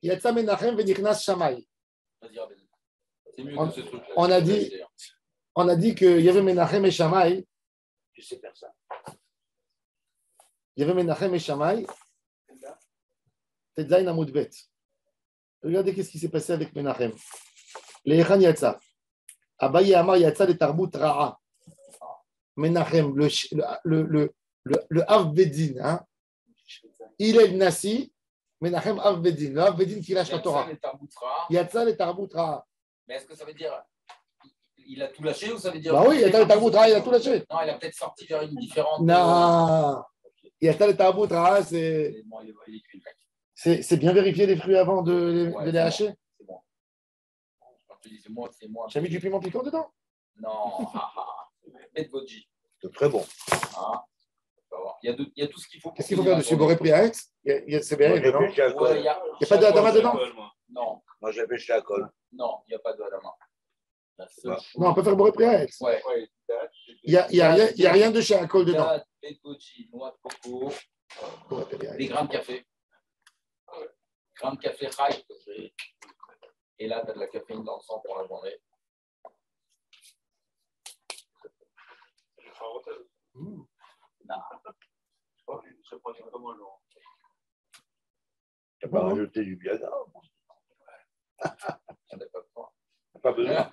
Yatsa Menachem venichnas Shamay. C'est mieux que ce truc. On a dit qu'il y avait Menachem et Shamay. Je sais faire ça. Il y avait Menachem et Shamay. Tetzain Amoudbet. Regardez qu'est-ce qui s'est passé avec Menachem. Les Echan Yatsa. Abaye Amar Yatsa le Tarbut Ra'a. Menachem, le Av Bedin, hein? Il est le Nasi. Menachem Av Bedin. Le Av Bedin qui lâche la Torah. Yatsa le Tarbut Ra'a. Mais est-ce que ça veut dire il a tout lâché ou ça veut dire. Bah oui, Yatsa le Tarbut Ra'a, il a tout lâché. Non, il a peut-être sorti vers une différente. Non. Yatsa le Tarbut Ra'a, c'est bien vérifier les fruits avant de les hacher. C'est bon. C'est moi. J'ai mis du piment piquant dedans. Non. Mettez votre J. C'est très bon. Ah. Il y a tout ce qu'il faut. Qu'est-ce qu'il faut faire dessus? Boré pris à Aix? C'est bien, non? Il n'y a pas de Adama dedans? Non. Moi, j'ai pêché à col. Non, il n'y a pas de Adama. Non, on peut faire Boré pris à Aix. Ouais. Il n'y a rien de chez Akol dedans. Mettez noix de coco, des grains de café. Grains de café high. Et là, tu as de la caféine dans le sang pour la journée. Non. Tu n'as pas rajouté du Viagra. On n'a pas besoin. Pas besoin.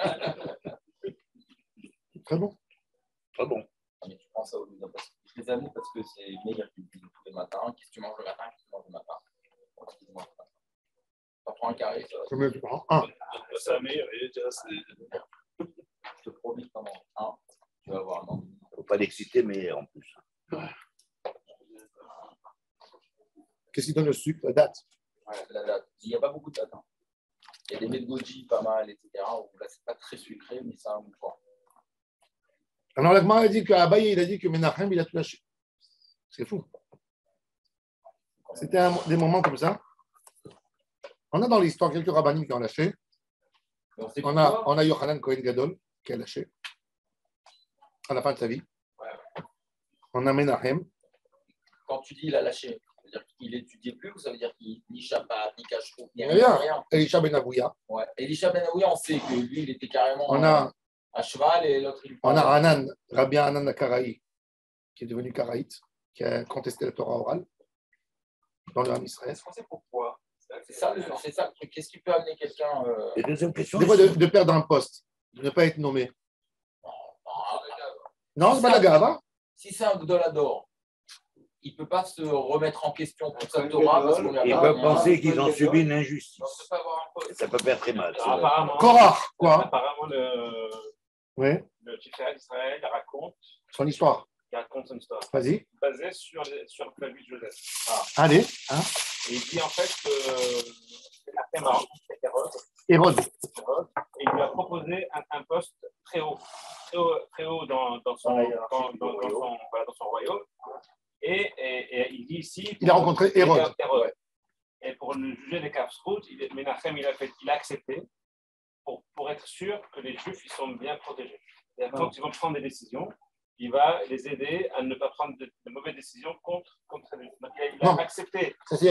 Très bon. Très bon. Mais tu prends ça au lieu d'un parce que je les aime parce que c'est meilleur que tous les matins. Qu'est-ce que tu manges le matin? Qu'est-ce que tu manges le matin? Tu prends un carré, ça va. Combien tu prends? Un. C'est la meilleure. Je te promets que pendant un, tu vas avoir un an. Il ne faut pas l'exciter, mais en plus. Qu'est-ce qui donne le sucre? La date. La date. Il n'y a pas beaucoup de date. Hein. Il y a des mets de goji pas mal, etc. Où là, c'est pas très sucré, mais ça a un goût fort. Alors, la Gemara a dit qu'Abaye, il a dit que Menachem, il a tout lâché. C'est fou. C'était des moments comme ça. On a dans l'histoire quelques rabbinim qui ont lâché. On a Yochanan Cohen Gadol qui a lâché à la fin de sa vie. On a Menachem. Quand tu dis il a lâché, ça veut dire qu'il n'étudiait plus ou ça veut dire qu'il ni Shabbat, ni Kashrut, ni rien. Elisha Ben Avouya. Ouais. Elisha Ben Avouya, on sait que lui, il était carrément à cheval et l'autre, il on a Hanan, Rabbi Hanan Akaraï, qui est devenu Karaïte, qui a contesté la Torah orale dans le Ham Israël. Est-ce qu'on sait pourquoi? C'est ça le truc. Qu'est-ce qui peut amener quelqu'un. Et deuxième question. Des fois, de perdre un poste, de ne pas être nommé. Non, c'est pas la gava. Si c'est un Gdolador, il ne peut pas se remettre en question pour sa Torah parce qu'on lui a Ils pas peuvent penser qu'ils ont subi une injustice. On peut pas avoir un poste. Et ça peut faire très mal. Korach, quoi. Apparemment, le Tiferet d'Israël raconte son histoire. Il raconte son histoire. Vas-y. Basé sur la vie de Joseph. Allez. Hein. Et il dit en fait que après Maroc, Hérode. Et il lui a proposé un poste très haut dans son royaume. Et il dit ici. Il a rencontré Hérode. Et pour le juger des Kafsrout, Menachem il a accepté pour être sûr que les Juifs ils sont bien protégés. Et quand ils vont prendre des décisions, il va les aider à ne pas prendre de mauvaises décisions contre lui. Donc il a accepté. Ça c'est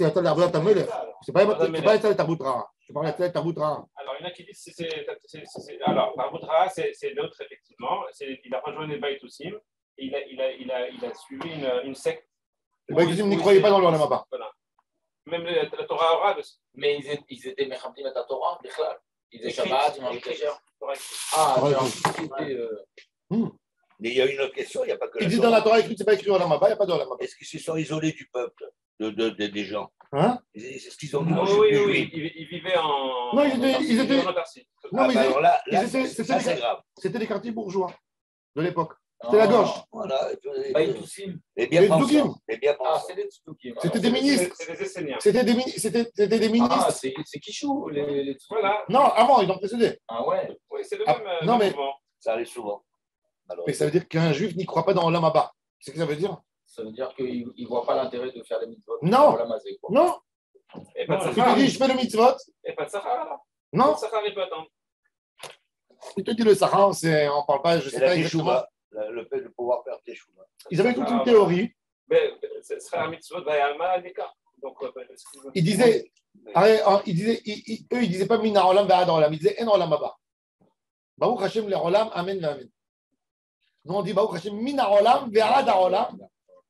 Yatal Arbola Tamel. C'est pas Yatal Tarboutra. Je parle de Tarboutra. Alors il y en a qui disent alors Tarboutra c'est l'autre effectivement. Il a rejoint les Baïtoussim et il a suivi une secte. Les Baïtoussim n'y croyaient pas dans leur Lamaba. Voilà. Même la Torah orale aussi. Mais ils étaient Mechamtim et la Torah, ils étaient Shabbat, ils mangeaient Kasher. Mais il y a une autre question, il n'y a pas que la Torah. Il dit dans la Torah écrite, c'est pas écrit au Lamaba, il n'y a pas de Lamaba. Est-ce qu'ils se sont isolés du peuple, des gens? Hein? C'est ce qu'ils ont dit. Oui, ils vivaient en. Non, ils étaient. Non, mais alors là, c'est grave. C'était les quartiers bourgeois de l'époque. C'était la gauche. Voilà. Les bien Tzdukim. C'est des Tzdukim. C'était des ministres. C'était des Esséniens. C'était des ministres. Ah, c'est Kichou, les Tzdukim. Voilà. Non, avant, ils ont précédé. Ah ouais. Oui, c'est le même. Non, mais. Ça arrive souvent. Mais ça veut dire qu'un juif n'y croit pas dans Olamaba. C'est ce que ça veut dire? Ça veut dire qu'il ne voit pas l'intérêt de faire les mitzvot. Non. Non. Et pas de Tu te dis, je fais le mitzvot. Et pas de Sahara, là. Non. Le Sahara, il peut attendre. Il te dit le Sahara, on ne parle pas, je ne sais pas exactement. Le fait de pouvoir faire Teshuvah. Ils avaient toute une théorie. Mais ce sera un mitzvot d'Ayalma, Alika. Donc, Ils disaient, eux, ils disaient pas Mina Olam Ve'ad Olam, ils disaient En Olam Abba. Baruch Hashem le Olam, Amen Ve'amen. Nous, on dit Baruch Hashem Mina Olam Ve'ad Olam,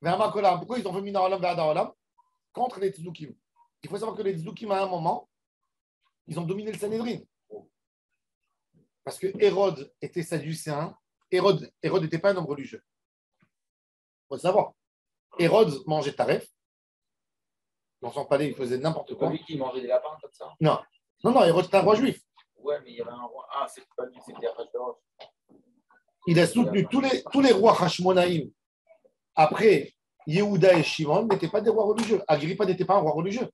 Ve'amak Olam. Pourquoi ils ont fait Mina Olam Ve'ad Olam? Contre les Tzdukim. Il faut savoir que les Tzdukim, à un moment, ils ont dominé le Sanhédrin. Parce que Hérode était sadducéen. Hérode n'était pas un homme religieux. Il faut le savoir. Hérode mangeait taref. Dans son palais, il faisait n'importe quoi. C'est lui qui mangeait des lapins comme ça? Non, Hérode était un roi juif. Ouais, mais il y avait un roi. Ah, c'est pas lui, c'était Achashverosh. Il a soutenu tous les rois Hashmonaïm. Après, Yehuda et Shimon n'étaient pas des rois religieux. Agrippa n'était pas un roi religieux.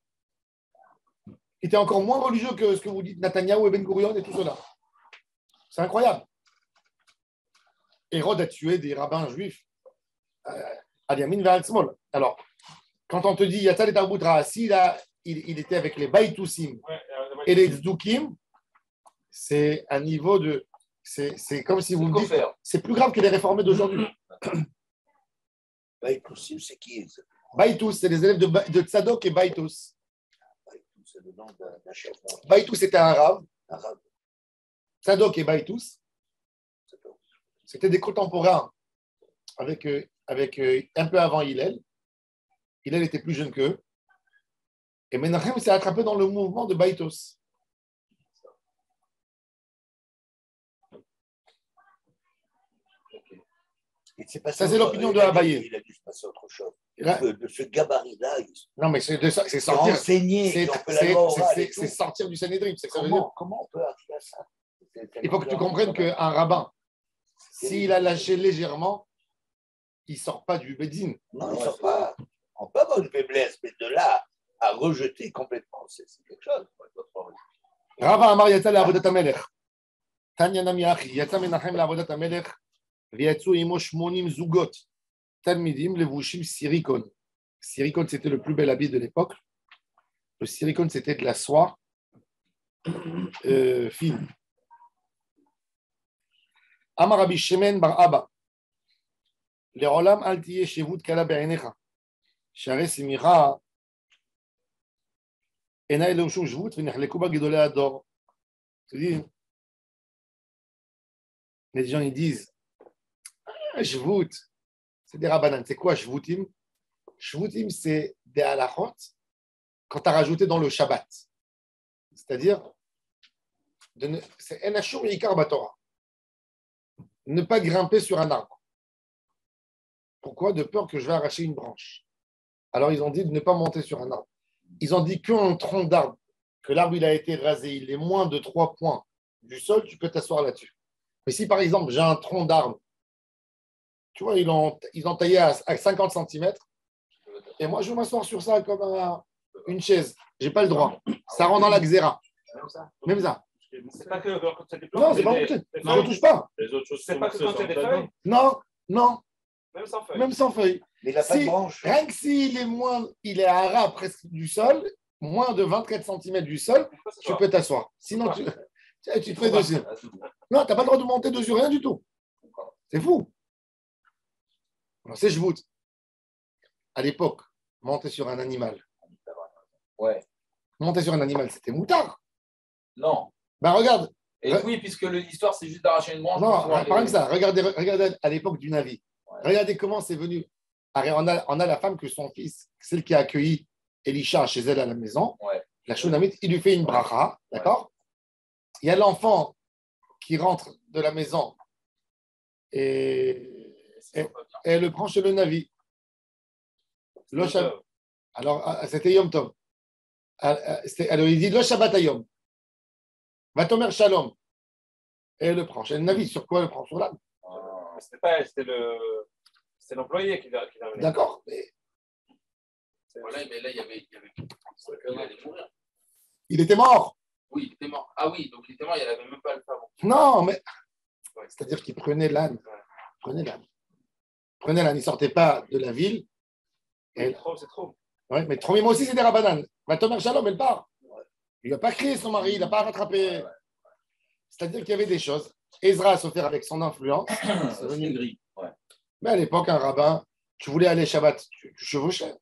Il était encore moins religieux que ce que vous dites Netanyahou et Ben Gurion et tout cela. C'est incroyable. Hérode a tué des rabbins juifs. Al-Yamin ve'al-Smol. Alors, quand on te dit Yatzal et Tarboutra, s'il il était avec les Baïtoussim et les Tzdukim, c'est un niveau de. C'est comme si vous me dites. C'est plus grave que les réformés d'aujourd'hui. Baïtoussim, c'est qui? Baïtous, c'est les élèves de Tzadok et Baïtous. C'est le nom d'un chef. Baïtous, c'était un arabe. Tzadok et Baïtous, c'était des contemporains avec un peu avant Hillel. Hillel était plus jeune qu'eux. Et Menachem s'est attrapé dans le mouvement de Baïtos. Ça, c'est l'opinion de Abaye. Il a dû se passer autre chose. De ce gabarit-là. Non, mais c'est sortir. C'est sortir du Sanhédrin. Comment on peut arriver à ça? Il faut que tu comprennes qu'un rabbin, s'il a lâché légèrement, il ne sort pas du Bédine. Non, il ne sort pas. On peut avoir une faiblesse, mais de là à rejeter complètement, c'est quelque chose. Rava Amar Yatsa le'avodat hamelech. Tanya nami achi. Yatsa Menachem le'avodat hamelech. V'yatsu imo 80 zugot. Talmidim levushim sirikon. Sirikon, c'était le plus bel habit de l'époque. Le sirikon, c'était de la soie fine. Amar Rabbi Shemen bar Abba. Le'olam al tiyeh shevut kala be'einecha. Share simicha. Ena eloshum shvut v'nechleku ba gedolei hador. Les gens ils disent shvut, c'est des rabbanan. C'est quoi shvutim? Shvutim, c'est des halachot quand tu as rajouté dans le Shabbat. C'est-à-dire, c'est enashum ikar batorah. Ne pas grimper sur un arbre. Pourquoi? De peur que je vais arracher une branche. Alors, ils ont dit de ne pas monter sur un arbre. Ils ont dit qu'un tronc d'arbre, que l'arbre il a été rasé, il est moins de 3 points du sol, tu peux t'asseoir là-dessus. Mais si, par exemple, j'ai un tronc d'arbre, tu vois, ils ont taillé à 50 cm, et moi, je vais m'asseoir sur ça comme une chaise. Je n'ai pas le droit. Ça rentre dans la xéra. Même ça. C'est pas que quand c'est des plantes. Non, c'est pas monté. Je ne touche pas. Les autres choses, c'est pas que quand c'est des feuilles. Non. Même sans feuilles. Même sans feuilles. Mais il n'a pas de branche. Rien que s'il il est à ras presque du sol, moins de 24 cm du sol, tu peux t'asseoir. Sinon, tu te fais dessus. Non, tu n'as pas le droit de monter dessus, rien du tout. C'est fou. Alors, c'est Shvut. À l'époque, monter sur un animal. Ouais. Monter sur un animal, c'était moutard. Non. Ben regarde. Et oui, puisque l'histoire, c'est juste d'arracher une branche. Non, pas rien que ça. Regardez à l'époque du Navi. Ouais. Regardez comment c'est venu. On a la femme que son fils, celle qui a accueilli Elisha chez elle à la maison, ouais. La Shunamite, il lui fait une bracha, d'accord? Il y a l'enfant qui rentre de la maison et elle le prend chez le Navi. Alors, c'était Yom Tov. Alors, il dit le Shabbat Yom. Va t'omer Shalom. Et elle le prend chez le Navi. Sur quoi elle le prend? Sur l'âme. C'était l'employé qui l'a amené. D'accord. Mais là, il y avait il allait mourir. Il était mort. Oui, il était mort. Ah oui, donc il était mort, il n'avait même pas le femme. Non, mais c'est-à-dire qu'il prenait l'âne. Prenait l'âne. Il ne sortait pas de la ville. C'est trop. Oui, mais trop, mais moi aussi, c'est des rabbanan. Va Tomer Shalom, elle part. Il n'a pas crié son mari, il n'a pas rattrapé. C'est-à-dire qu'il y avait des choses. Ezra a souffert avec son influence. C'est devenu gris. Ouais. Mais à l'époque, un rabbin, tu voulais aller Shabbat, tu chevauchais.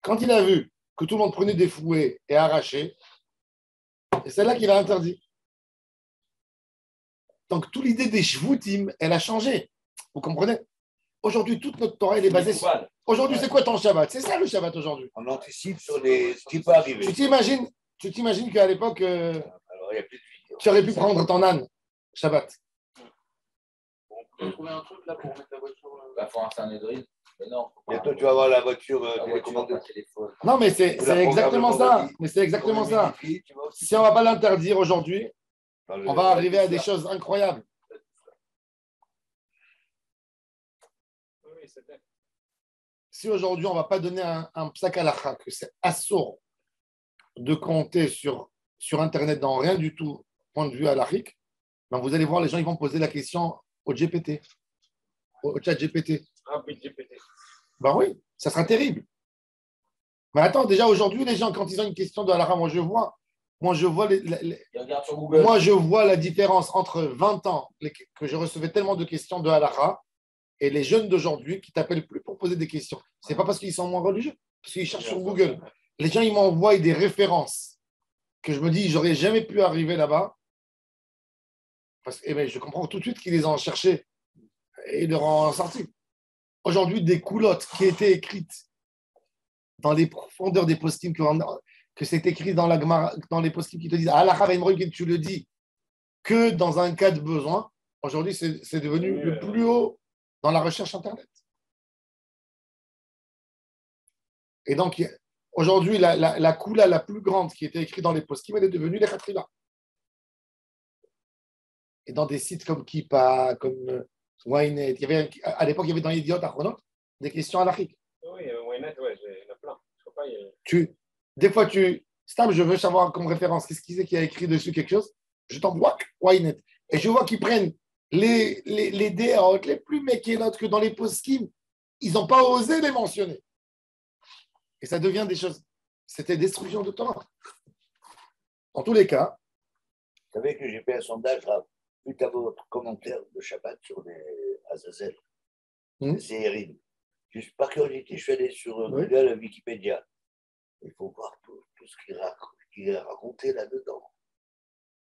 Quand il a vu que tout le monde prenait des fouets et arrachait. Et c'est là qu'il a interdit. Donc, toute l'idée des shvutim, elle a changé. Vous comprenez? Aujourd'hui, toute notre Torah, elle est basée sur... Aujourd'hui, c'est quoi ton Shabbat? C'est ça le Shabbat aujourd'hui. On anticipe sur ce qui peut arriver. Tu t'imagines qu'à l'époque, Alors, il y a plus de vidéos. tu aurais pu prendre ton âne, Shabbat. On peut trouver un truc là pour mettre la voiture. Il faut un Sanhedrin. Mais non. Bientôt, tu vas avoir la voiture La télécommandée. téléphone. Non, mais c'est Ou la exactement ça. programme Mais c'est exactement ça. Tu vois aussi. Si on ne va pas l'interdire aujourd'hui, Dans le- on va arriver à des choses incroyables. Oui, c'est vrai. Si aujourd'hui, on ne va pas donner un psak halakha, que c'est assourd de compter sur Internet dans rien du tout, point de vue halakhique, ben vous allez voir, les gens ils vont poser la question au GPT, au chat GPT. Rapide GPT. Ben oui, ça sera terrible. Mais attends, déjà aujourd'hui, les gens, quand ils ont une question de halakha, moi je vois Il regarde sur Google. moi, je vois la différence entre 20 ans, que je recevais tellement de questions de halakha, et les jeunes d'aujourd'hui qui t'appellent plus pour poser des questions. Ce n'est pas parce qu'ils sont moins religieux, parce qu'ils cherchent sur Google. Les gens, ils m'envoient des références que je me dis, j'aurais jamais pu arriver là-bas. Parce que je comprends tout de suite qu'ils les ont cherchés et leur ont sorti. Aujourd'hui, des coulottes qui étaient écrites dans les profondeurs des post que c'est écrit dans les post qui te disent Allah que tu le dis que dans un cas de besoin. Aujourd'hui, c'est devenu le plus haut dans la recherche Internet. Et donc, aujourd'hui, la coula la plus grande qui était écrite dans les post elle est devenue les Khatriba. Et dans des sites comme Kipa, comme Ynet, à l'époque, il y avait dans Idiot Achronot des questions halachiques. Oui, Ynet, ouais, il y en a plein. Je crois pas, Des fois, Stam, je veux savoir comme référence, qu'est-ce qu'il y a écrit dessus quelque chose, je t'envoie Ynet. Et je vois qu'ils prennent les déhot, les plus mékénotes que dans les poskim, ils n'ont pas osé les mentionner. Et ça devient des choses. C'était destruction de Torah. En tous les cas. Vous savez que j'ai fait un sondage là, suite à votre commentaire de Shabbat sur les Azazel, les Zéhérim. Juste par curiosité, je suis allé sur Google, Wikipédia. Il faut voir tout ce qu'il est raconté là-dedans.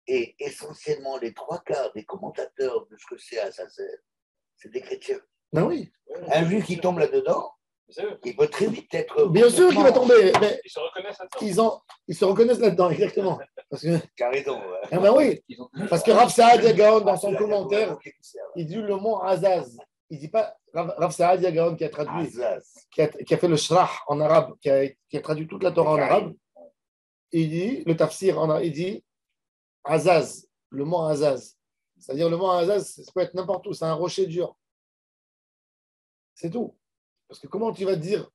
Et essentiellement, les 3/4 des commentateurs de ce que c'est Azazel, c'est des chrétiens. Ben oui. Un juif qui tombe là-dedans, il peut très vite être. Bien sûr qu'il va tomber. Mais ils se reconnaissent là-dedans. Ils se reconnaissent là-dedans, exactement. Parce que, Carrément. ah ben oui. Parce que Rav Saadia Gaon, dans son commentaire, il dit le mot Azaz. Il ne dit pas Rav Saadia Gaon qui a traduit, qui a fait le Shrah en arabe, qui a traduit toute la Torah en arabe. Il dit, le tafsir, il dit Azaz, le mot Azaz. C'est-à-dire le mot Azaz, ça peut être n'importe où, c'est un rocher dur. C'est tout. Parce que comment tu vas dire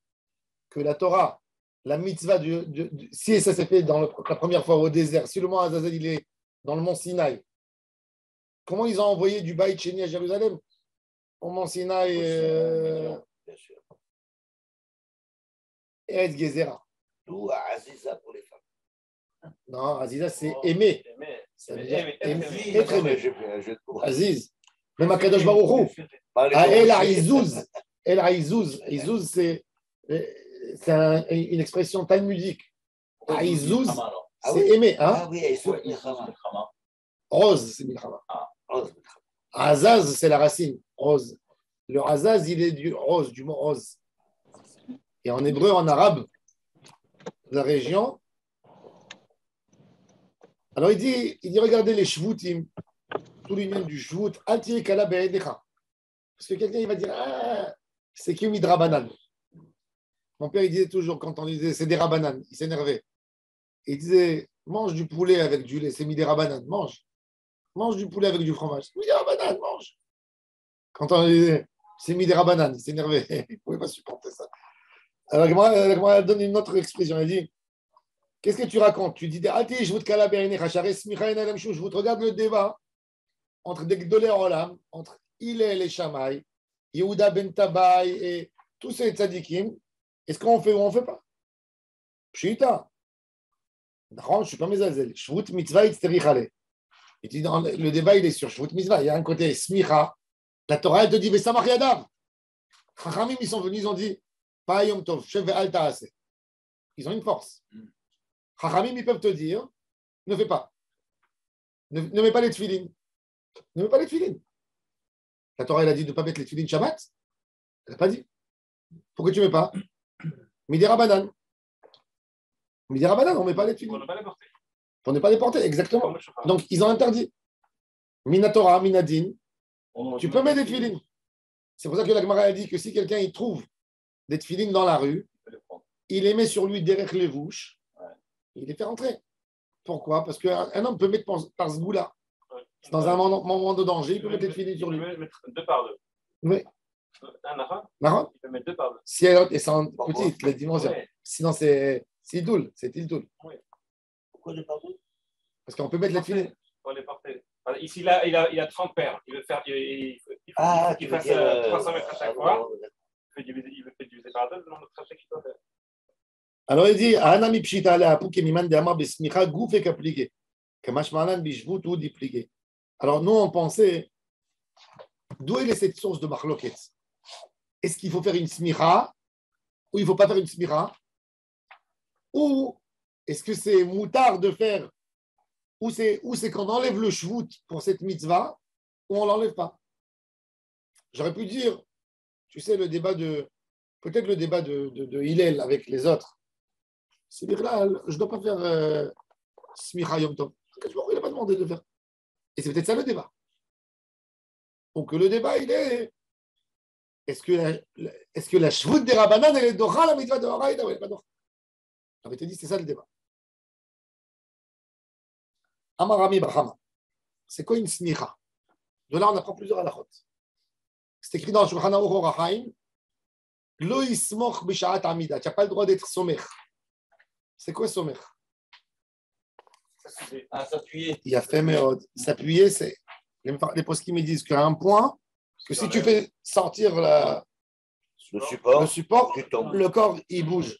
que la Torah, la mitzvah, si ça s'est fait la première fois au désert, si le mont Azazel il est dans le mont Sinaï, comment ils ont envoyé du Baït Sheni à Jérusalem au mont Sinaï et Gezerah. D'où Aziza pour les femmes. Non, Aziza, c'est aimer. Ça veut dire être aimé. Aziz. Même à Kadosh Baruch Hu. El Aizouz. El Aizouz. Aizouz, c'est une expression talmudique. Aizouz, c'est aimer. Hein? Ah oui, Aizouz, Milchama. Rose, c'est Milchama. Azaz, c'est la racine. Rose. Le Azaz, il est du rose, du mot rose. Et en hébreu, en arabe, la région. Alors il dit regardez les shvutim, tout l'union du shvut, alti kala be'edecha. Parce que quelqu'un il va dire c'est qui midrabanan. Mon père il disait toujours quand on disait c'est des rabanan, il s'énervait. Il disait mange du poulet avec du lait, c'est midrabanan, mange du poulet avec du fromage, midrabanan, mange. Quand on disait c'est midrabanan, il s'énervait, il ne pouvait pas supporter ça. Alors moi elle donne une autre expression, elle dit qu'est-ce que tu racontes? Tu dis, je vous regarde le débat entre des Gdolei Olam, entre Hillel et Shammai, Yehuda ben Tabai et tous ces tzadikim. Est-ce qu'on fait ou on ne fait pas? Pshita. Non, je ne suis pas mezazel. Shvut mitzvah itzterich ale. Et tu dis, le débat, il est sur Shvut mitzvah. Il y a un côté smicha. La Torah, elle te dit, Vesamach yadav. Chachamim, ils sont venus, ils ont dit, pas yom tov, shev ve'al ta'aseh. Ils ont une force. Chachamim, ils peuvent te dire, ne fais pas. Ne mets pas les tefilines. Ne mets pas les tefilines. La Torah, elle a dit de ne pas mettre les tefilines Shabbat. Elle n'a pas dit. Pourquoi tu ne mets pas? Midi Rabanan. Midi Rabanan, on ne met pas les tefilines. Pour ne pas les porter. Pour ne pas les porter, exactement. Donc, ils ont interdit. Minatora, Minadin. Tu peux mettre des tefilines. C'est pour ça que la Gemara a dit que si quelqu'un il trouve des tefilines dans la rue, il les met sur lui derrière les bouches, il les fait rentrer. Pourquoi? Parce qu'un homme peut mettre par ce bout-là. Dans un moment de danger, il peut mettre les tefilines sur lui. Il peut mettre 2 par 2. Oui. Un arabe, Marron? il peut mettre 2 par 2. Si elle est en petite, les dimensions. Ouais. Sinon, c'est Idoul. C'est Idoul. Pourquoi ne pas vous? Parce qu'on peut mettre les tefilines. Pour les porter. Ici, là, il a 30 paires. Il veut faire. Il faut qu'il fasse 300 mètres à chaque fois. Il veut faire diviser par 2 le nombre de trajets qu'il doit faire. Alors il dit, Anami pshita ale apu kemiman de amar besmicha gouf et kapligué. Kamashmanan bishvut ou dipligué. Alors nous, on pensait, d'où est cette source de marloquet? Est-ce qu'il faut faire une smicha ou il ne faut pas faire une smicha? Ou est-ce que c'est moutard de faire? Ou c'est qu'on enlève le shvut pour cette mitzvah ou on ne l'enlève pas? J'aurais pu dire, tu sais, peut-être le débat de Hillel avec les autres. C'est dire là, je ne dois pas faire smicha yom tov. Il n'a pas demandé de faire. Et c'est peut-être ça le débat. Donc le débat, il est est-ce que la shvut des Rabbanan, elle est d'ora la mitzvah de Horaïda ou elle n'est pas d'ora? J'avais dit, c'est ça le débat. Amarami Brahama. C'est quoi une smicha? De là, on apprend plusieurs halachot. C'est écrit dans le Shulchan Aruch Orachaim. Lo yismoch b'sha'at amida. Tu n'as pas le droit d'être sommer. C'est quoi sommer? S'appuyer. Il a fait s'appuyer, c'est les poskim me disent qu'à un point que si tu fais sortir le support, le corps il bouge.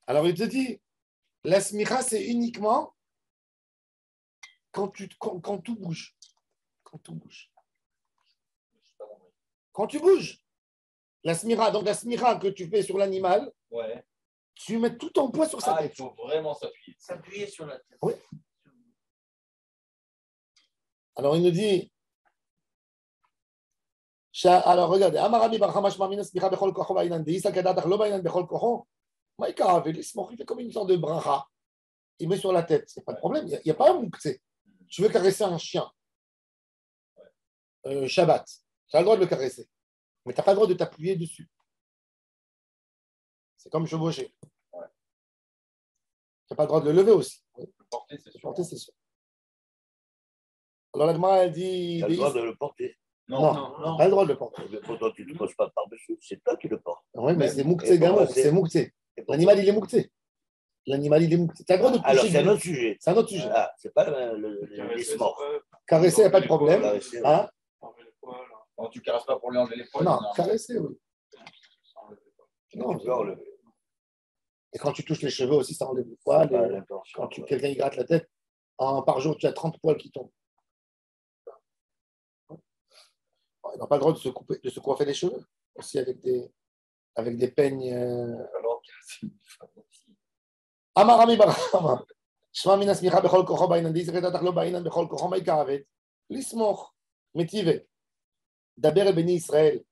Alors il te dit, la smicha c'est uniquement quand tout bouge. Quand tout bouge. Quand tu bouges. La smicha, donc la smicha que tu fais sur l'animal, Ouais. tu mets tout ton poids sur sa tête. Il faut vraiment s'appuyer. S'appuyer sur la tête. Oui. Alors il nous dit, alors regardez, Amarabi Barhamash Mamina Smicha Bechol Kocho Bainan, Deisa Kadatach Lo Bainan Bechol Kocho, Maïka, il fait comme une sorte de bracha. Il met sur la tête, c'est pas de problème. Il n'y a pas un mouktsé. Tu veux caresser un chien, Shabbat, tu as le droit de le caresser, mais tu n'as pas le droit de t'appuyer dessus. C'est comme chevaucher. Tu n'as pas le droit de le lever aussi. Le porter, c'est sûr. Porter, c'est sûr. Alors la Gemara, elle dit. Tu as le droit de le porter. Non, pas le droit de le porter. Mais pourtant, tu ne te poses pas par-dessus. C'est toi qui le portes. Oui, mais c'est mouktsé, gamin. C'est mouktsé. L'animal, il est mouktsé. L'animal, il est mouktsé. Tu as le droit de toucher. Alors, c'est un autre sujet. C'est un autre sujet. Ah, c'est pas les morts. Caresser, il n'y a pas de problème. Caresser, Hein? Non, tu ne caresses pas pour lui enlever les poils. Non, caresser, oui. Non, tu peux enlever. et quand tu touches les cheveux aussi, ça enlève le poil. Quand quelqu'un y gratte la tête, par jour, tu as 30 poils qui tombent. Il n'a pas le droit de se coiffer les cheveux, aussi avec des peignes. Amarami Barama. Shma mina smicha bechol kocho bainan, dizretatach lo bainan bechol kocho maikavet. Lismoch, metive. Daber el béni Israël.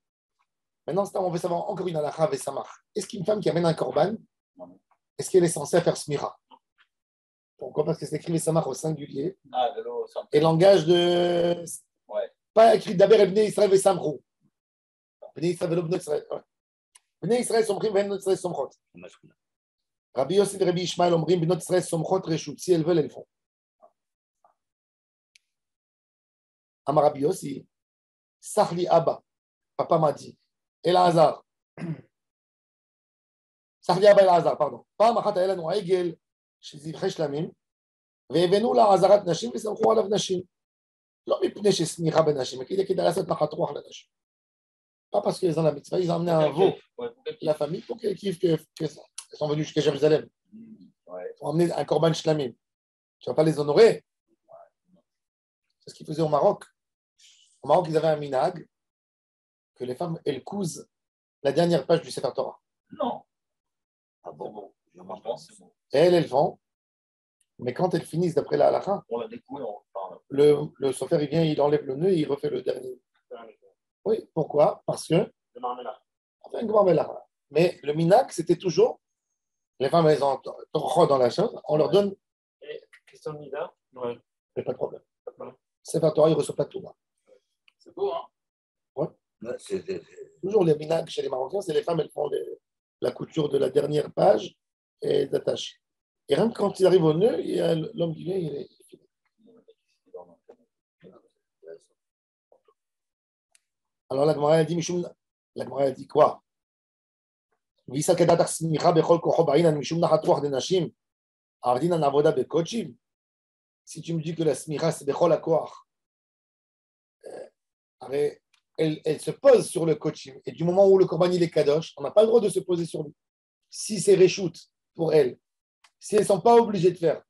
Maintenant, on veut savoir encore une halakha vesamach. Est-ce qu'une femme qui amène un korban, est-ce qu'elle est censée faire smicha? Pourquoi? Parce que c'est écrit vesamach au singulier. Et langage de. Ouais. Pas écrit Daber el béni Israël vesamchou. Béni Israël velo bnot Israël. Béni Israël somchim ven bnot Israël somchot. Rabbi Yossi et Rabbi Ishmael omrim bnot Israël somchot reshut. Si elles veulent, elles font. Amar Rabbi Yossi, Sahli Abba, papa m'a dit. Elazar. Sahli Abba Elazar, pardon. פעם אחת היה לנו עגל שזבחי שלמים, והבאנו לעזרת נשים וסמכו עליו נשים. לא מפני שסמיכה בנשים, כדי לעשות נחת רוח לנשים. Pas parce qu'ils ont la mitzvah, ils ont amené un veau, la famille, pour qu'elle kiffe que ça. Ils sont venus jusqu'à Jérusalem. Ils ont amené un korban shlamim. Tu ne vas pas les honorer. C'est ce qu'ils faisaient au Maroc. Au Maroc, ils avaient un minag que les femmes, elles cousent la dernière page du Sefer Torah. Non. Ah bon? Elles font. Mais quand elles finissent d'après la halakha, on la découvre, on parle. Le sofer, il vient, il enlève le nœud et il refait le dernier. Oui, pourquoi? Parce que. Enfin, mais le minak, c'était toujours. Les femmes, elles ont trop dans la chose, on leur donne. Question de Nida? Ouais. Il n'y a pas de problème. C'est pas toi, il ne reçoit pas tout. C'est beau, hein? Ouais. C'est Toujours les minak chez les Marocains, c'est les femmes, elles font la couture de la dernière page et elles attachent. Et rien que quand ils arrivent au nœud, il y a l'homme qui vient, il est fini. Alors la Gemara, elle dit, la Gemara, elle dit quoi? Si tu me dis que la smicha, c'est bechol hakoach, elle se pose sur le kochim. Et du moment où le korban il est kadosh, on n'a pas le droit de se poser sur lui. Si c'est reshoot pour elle, si elles ne sont pas obligées de faire,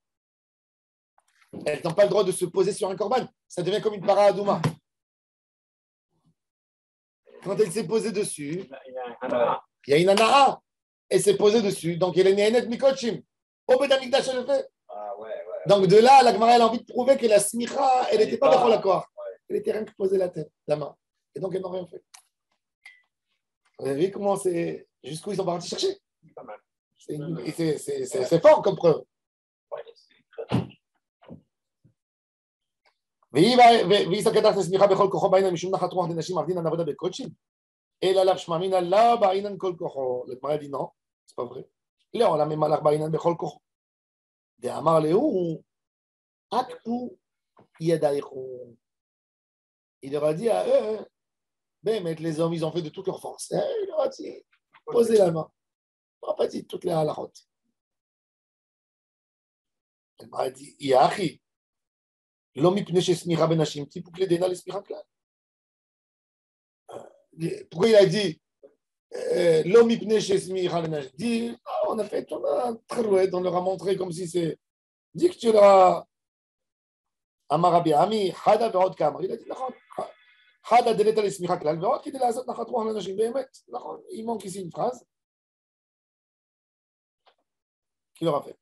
elles n'ont pas le droit de se poser sur un korban. Ça devient comme une para adouma. Quand elle s'est posée dessus, il y a une anara. Elle s'est posée dessus, donc elle est néanet mikochim. Au Bedamikdash, elle le fait. Donc de là, la Gemara, elle a envie de prouver que la smicha, elle n'était pas d'accord l'accord. Elle était rien que poser la tête, la main. Et donc, elles n'ont rien fait. Vous avez vu comment c'est. Jusqu'où ils sont partis chercher? Pas mal. C'est fort comme preuve. והיא סכנת לסמיכה בכל כוחו בעינן משום נחת רוח דנשים עבדין עבודה בקודשים אלא לאו שמאמינא לה בעינן כל כוחו. לגמרא dit non, c'est pas vrai. לעולם ממלך בעינן בכל כוחו. דאמר להוא עקפו ידייכם. Il leur a dit à eux, les hommes, ils ont fait de toute leur force. Il leur a dit, posez la main. On n'a pas dit toutes les halachot. Il m'a dit, Yahi, l'homme pne chez Smicha benashim, ti pour que les dénals Smicha klal. Pourquoi il a dit, l'homme pne chez Smicha benashim? Dit, on a fait, on a très on leur a montré comme si c'est. Dis que tu leur as. אמר רבי עמי, חדה ועוד כמה. היא להגיד, נכון, חדה דלת על הסמיכה כלל, ועוד כדי לעשות נחת רוח לאנשים, באמת, נכון, il manque ici une phrase. Qui leur a fait?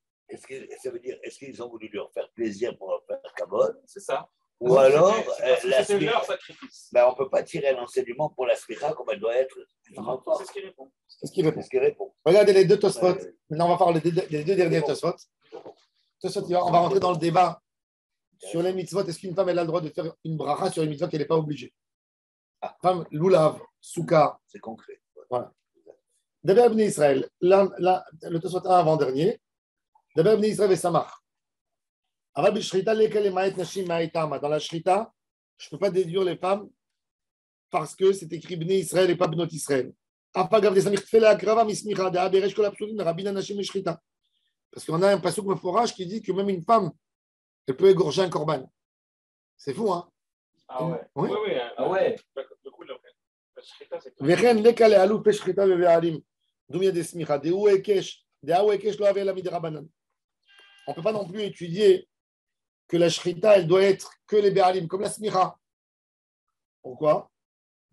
Ça veut dire, est-ce qu'ils ont voulu leur faire plaisir pour leur faire kabod? C'est ça. Ou alors, c'était leur sacrifice. Ben, on ne peut pas tirer l'enseignement pour la smicha comme elle doit être. C'est ce qu'il répond. C'est ce qu'il répond. Regardez les deux Tosfot. Maintenant, on va faire les deux derniers Tosfot. On va rentrer dans le débat. Sur les mitzvot, est-ce qu'une femme elle a le droit de faire une bracha sur une mitzvot qu'elle n'est pas obligée? Femme, loulav, souka. C'est concret. Voilà. D'abord, Bnei Israël, le Tosfot 1 avant-dernier. D'abord, Bnei Israël et Samach. Dans la shrita, je ne peux pas déduire les femmes parce que c'est écrit Bnei Israël et pas Bnot Israël. Parce qu'on a un pasuk meforach qui dit que même une femme elle peut égorger un korban. C'est fou, hein? Ah ouais. Oui, oui. Ah ouais. Du coup, la shrita, c'est quoi? Vechen leka le'alu pe shrita ve've'alim. D'où vient des smicha. De'u ekesh lo avait la midirabanan. On ne peut pas non plus étudier que la shrita, elle doit être que les be'alim, comme la smicha. Pourquoi?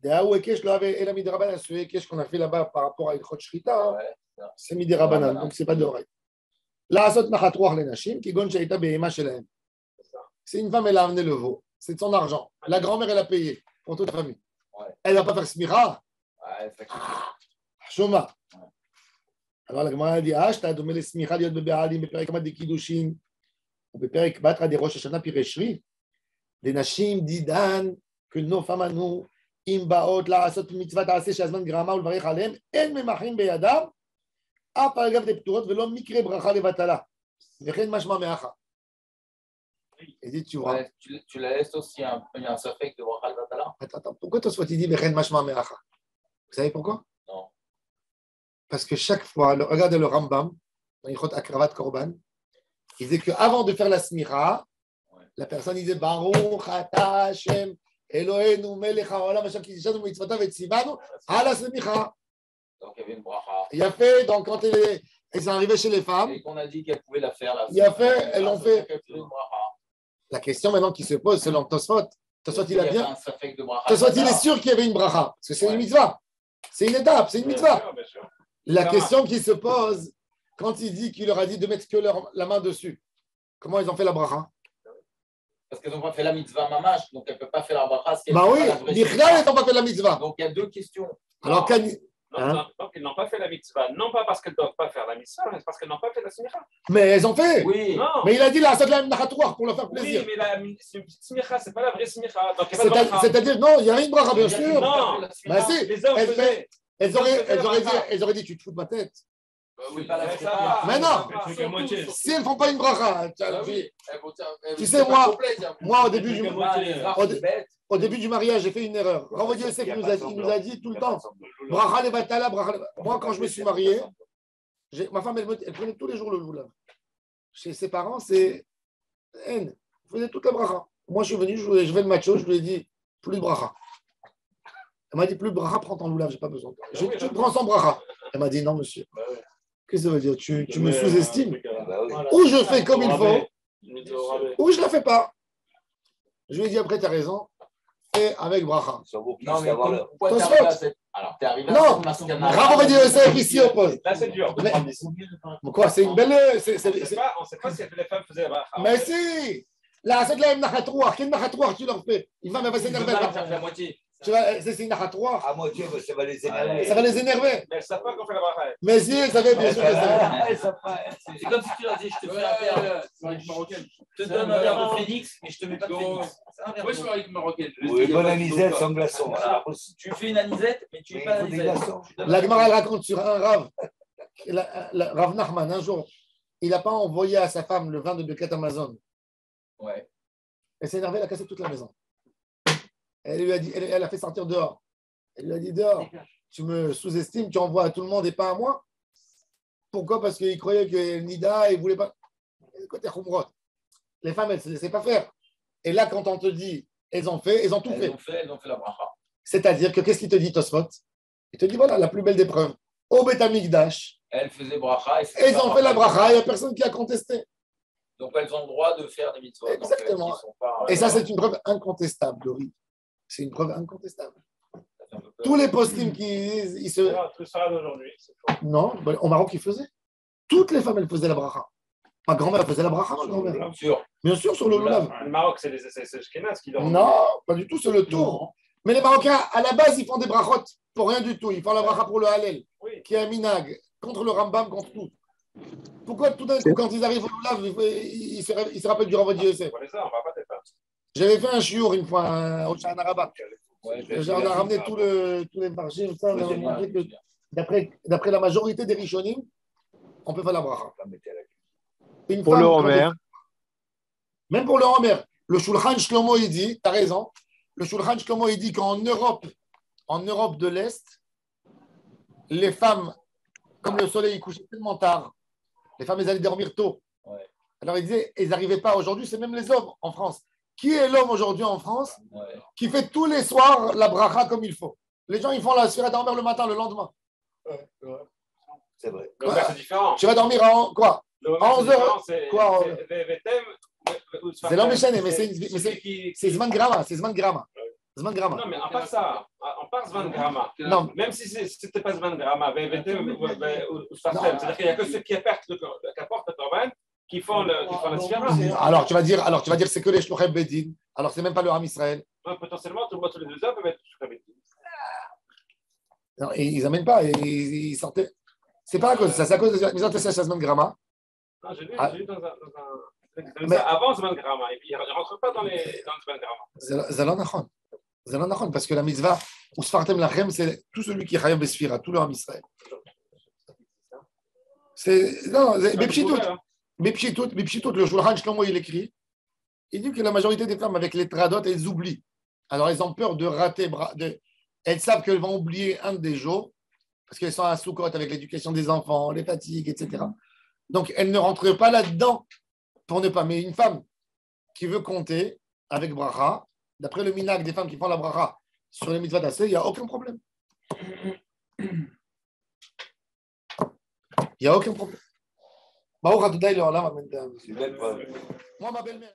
De'u ekesh lo avait la midirabanan. Ce ekesh qu'on a fait là-bas par rapport à l'ilchot shrita, c'est midirabanan. Donc, ce n'est pas de l'oreille. La asot nachat ruach lenashim, ki gon she'ita be'ema shelahem. C'est une femme, elle a amené le veau. C'est de son argent. La grand-mère, elle a payé pour toute la famille. Ouais. Elle ne va pas faire smicha. Shoma. Alors la Gemara dit, je t'ai donné les smicha liot be'alim, be'perek mat de kiddushin, be'perek batra de Rosh Hashanah pireshri. Des nashim didan, que nos femmes à nous, im baot la asot mitzvah ta'aseh shazman grama ulvarech alem, en memachim beyadam, a paragav de pturot velo mikre bracha levatala. Vechen mashma me'acha. Il dit, tu vois. Ouais, tu la laisses aussi il y a un safek de bracha levatala. Attends, pourquoi toi soit il dit vechen mashma me'acha? Vous savez pourquoi? Non. Parce que chaque fois, regardez le Rambam, dans Ilchot Akravat Korban, il disait qu'avant de faire la smicha, la personne disait Baruch Ata Hashem Eloheinu Melech HaOlam Hashem Kiddushanu Mitzvotav et Tzivanu Ala Smicha. Donc il y avait une bracha. Il a fait, donc quand elles sont arrivées chez les femmes, et qu'on a dit qu'elles pouvaient la faire. Il a fait, elles l'ont fait. La question maintenant qui se pose, selon Tosfot, Tosfot il a bien. Tosfot il est sûr qu'il y avait une bracha, parce que c'est une mitzvah. C'est une étape, c'est une mitzvah. La question qui se pose, quand il dit qu'il leur a dit de mettre que la main dessus, comment ils ont fait la bracha? Parce qu'elles n'ont pas fait la mitzvah mamash, donc elles ne peuvent pas faire la bracha. Bah oui, Bichlal, ils n'ont pas fait la mitzvah. Donc il y a deux questions. Alors, non, ils n'ont pas fait la mitzvah, non pas parce qu'elles ne doivent pas faire la mitzvah, mais parce qu'elles n'ont pas fait la smicha. Mais elles ont fait. Oui. Non. Mais il a dit là, c'est de la nachatouar pour leur faire plaisir. Oui, mais c'est une petite smicha, ce n'est pas la vraie smicha. C'est-à-dire, non, il y a une bracha, bien sûr. Non, bah, si. les hommes faisaient. Elles auraient dit, tu te fous de ma tête. Oui, pas la mais non, si elles ne font pas une bracha, tu sais, moi au début du mariage, j'ai fait une erreur. Rav Yosef il nous a dit tout le temps, bracha levatala, bracha. Moi, quand je me suis marié, ma femme, elle prenait tous les jours le loulav. Chez ses parents, c'est haine. Elle faisait toute la bracha. Moi, je suis venu, je vais le macho, je lui ai dit, plus de bracha. Elle m'a dit, plus de bracha, prends ton loulav, j'ai pas besoin. Tu prends sans bracha. Elle m'a dit, non, monsieur. Qu'est-ce que ça veut dire? Tu me sous-estimes? Ou je fais comme il faut, ou je ne la fais pas. Je lui ai dit, après, tu as raison. Et avec bracha. Non, mais pourquoi tu arrives à cette... Alors, tu es arrivé à non, Rav Yosef ici oppose. Là, c'est dur. Mais quoi, c'est une belle... On ne sait pas si les femmes faisaient la bracha. Mais si. Là, c'est de la nachatouar. Quel nachatouar tu leur fais? Il va me passer énerver. la moitié. C'est une nachatouar. À moitié, ça va les énerver. Ça va les énerver. Mais elles ne savent pas qu'on fait la bracha. Mais si, elles savaient bien sûr. C'est comme si tu leur dis, je te fais un verre. Je te donne un verre de phénix, mais je ne te mets pas de phénix. Moi, je suis avec marocaine. Oui, bonne anisette sans glaçon. Voilà. Tu fais une anisette, mais tu ne mets pas d'anisette. La Gemara, elle raconte sur un Rav. Rav Nachman, un jour, il n'a pas envoyé à sa femme le vin de Birkat Amazon. Ouais. Elle s'est énervée, elle a cassé toute la maison. Elle lui a dit, elle a fait sortir dehors. Elle lui a dit dehors, tu me sous-estimes, tu envoies à tout le monde et pas à moi. Pourquoi? Parce qu'il croyait que Nida, il ne voulait pas. Côté Khumrot. Les femmes, elles ne se laissaient pas faire. Et là, quand on te dit, elles ont tout fait. Elles ont fait la bracha. C'est-à-dire que qu'est-ce qu'il te dit, Tosfot? Il te dit, voilà, la plus belle des preuves. Au Beth Amikdash, elles faisaient bracha. Elles ont fait la bracha, il n'y a personne qui a contesté. Donc, elles ont le droit de faire des mitzvot. Exactement. Donc, pas, et ça, c'est une preuve incontestable, Laurie. C'est une preuve incontestable. Tous les postim qui se. Tout ça d'aujourd'hui, c'est faux. Non, au Maroc, ils faisaient. Toutes les femmes, elles faisaient la bracha. Ma grand-mère faisait la bracha, ma grand-mère. Bien sûr. Bien sûr, sur le loulav. Le Maroc, c'est les Ashkénazes qui dorment. Non, pas du tout, c'est le tour. Mais les Marocains, à la base, ils font des brachot pour rien du tout. Ils font la bracha pour le Hallel, qui est un minag, contre le Rambam, contre tout. Pourquoi tout d'un coup, quand ils arrivent au loulav, ils se rappellent du Rav Yosef? J'avais fait un chiour une fois au Shana Rabbah. On a ramené tous les marchés. D'après la majorité des Rishonim, on peut faire la bracha. Pour le Homer. Même pour le Homer. Le Shulchan Shlomo, il dit, tu as raison, le Shulchan Shlomo, il dit qu'en Europe de l'Est, les femmes, comme le soleil couchait tellement tard, les femmes, elles allaient dormir tôt. Ouais. Alors, il disait, ils n'arrivaient pas. Aujourd'hui, c'est même les hommes en France. Qui est l'homme aujourd'hui en France qui fait tous les soirs la bracha comme il faut? Les gens, ils font la sphira dormir le matin, le lendemain. C'est vrai. C'est différent. Tu vas dormir à quoi? À 11 heures. Quoi? C'est l'homme échané, mais c'est Zman Grama. C'est Zman Grama. Non, mais à part ça, on part Zman Grama. Non. Même si ce n'était pas Zman Grama, c'est-à-dire qu'il n'y a que ceux qui apportent le Corban qui font la sphira. Alors tu vas dire c'est que les Shluchem Bedin. Alors c'est même pas le Ham Israël. Potentiellement, tous les deux hommes peuvent être Shluchem Bedin. Non, et ils n'amènent pas. Ils sortaient. C'est pas à cause de ça. C'est à cause de ils ont testé la Zman Grama. Non, j'ai lu dans un. Avant Zman Grama. Et puis ils ne rentrent pas dans Zman Grama. Zalon Nachon, parce que la mitzvah, ou Sfartem Lachem, c'est tout celui qui est Chayav Besfira, tout le Ham Israël. C'est. Non, Bepchitout, le Shulchan Shlomo, il écrit. Il dit que la majorité des femmes, avec les tradot, elles oublient. Alors, elles ont peur de rater. Elles savent qu'elles vont oublier un des jours, parce qu'elles sont à Soukot avec l'éducation des enfants, les fatigues, etc. Donc, elles ne rentrent pas là-dedans pour ne pas. Mais une femme qui veut compter avec bracha, d'après le minag des femmes qui font la bracha sur les mitzvahs d'assez, il n'y a aucun problème. Il n'y a aucun problème. Moi, ma belle-mère.